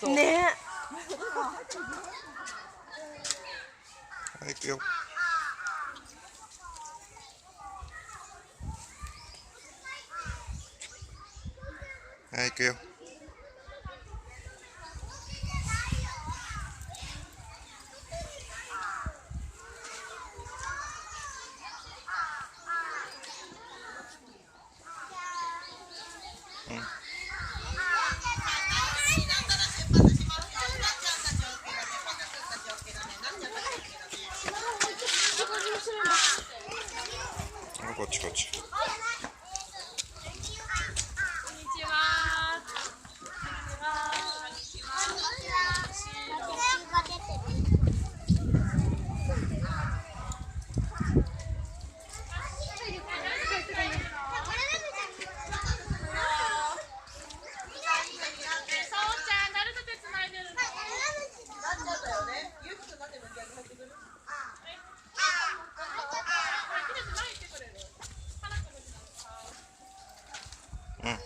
そう。ね。はい、行くよ。はい、行くよ。うん。こっちこっち。うん。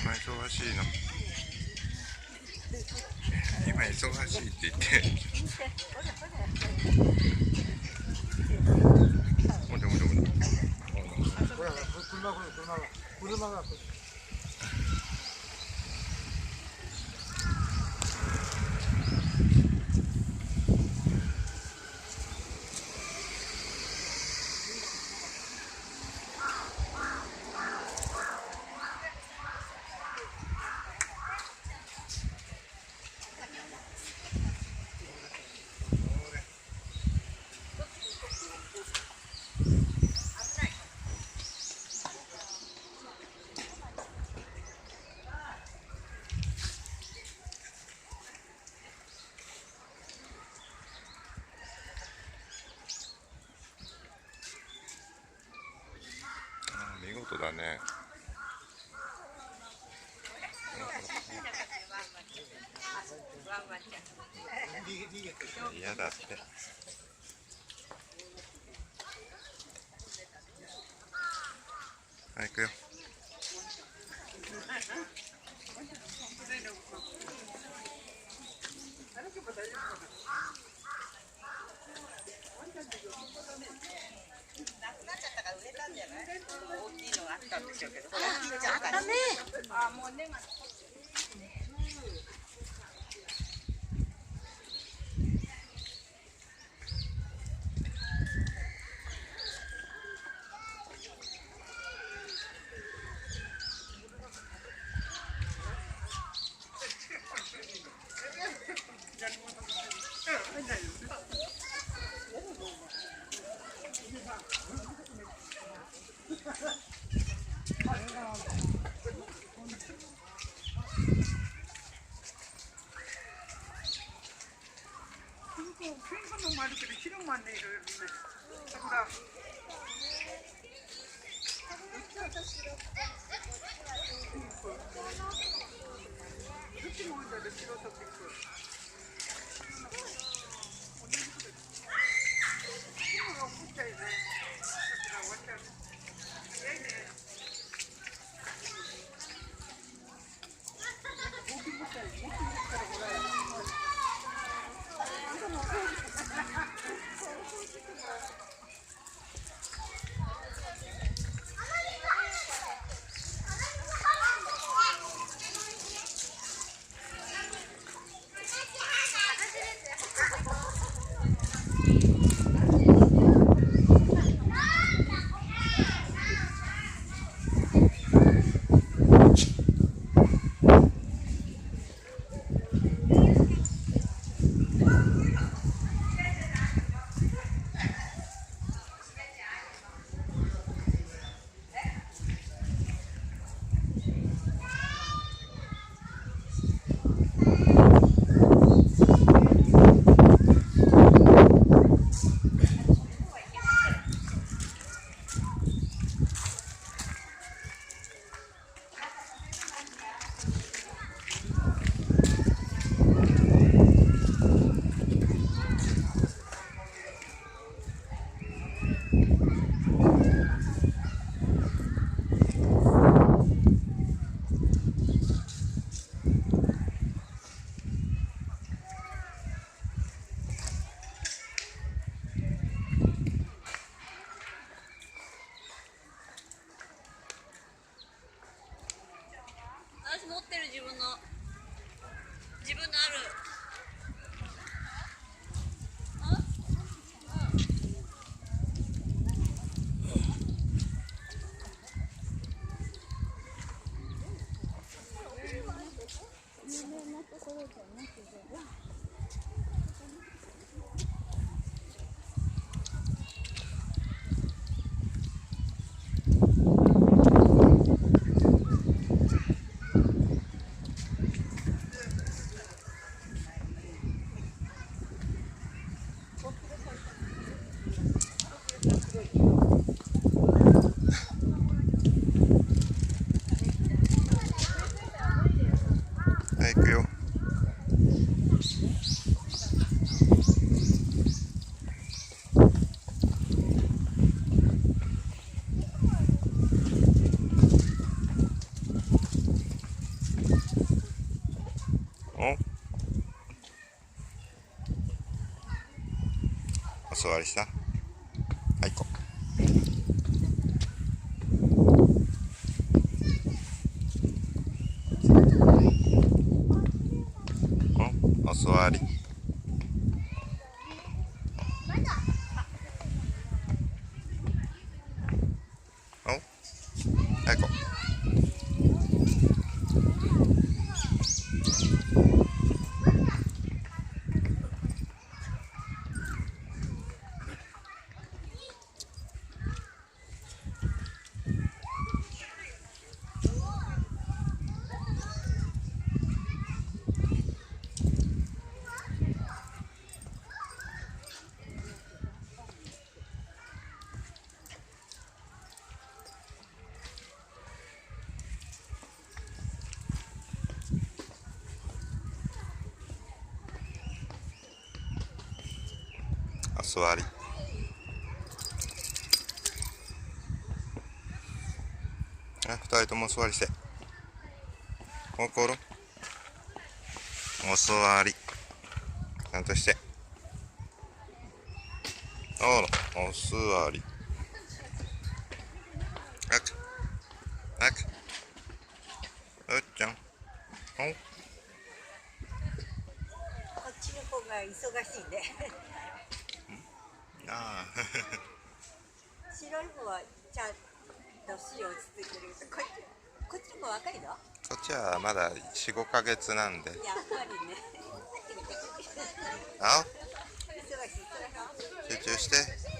今忙しいの。今忙しいって言って。もちょもちょもちょ。車が来る。見事だね。嫌だって。はい、行くよ。あったね。 핑크는 말이지 싫으면 내 이를 그러다 그렇게 먹는데 싫어서 핑크 핑크가 혼자이네 완전 얘네 고기 먹자니 고기 먹자라고 그래私持ってる自分のあるはい、行くよ。お座りした。はい、行こう。お座り。はい、行こう。お座り。二人ともお座りして。心。お座り。ちゃんとして。お座り。あく。あく。うっちゃん。こっちの方が忙しいねああ。白い方はちゃんと火落ち着いてるけど、こっちの方若いの？こっちはまだ4、5ヶ月なんで。やっぱりねあ、忙しい集中して。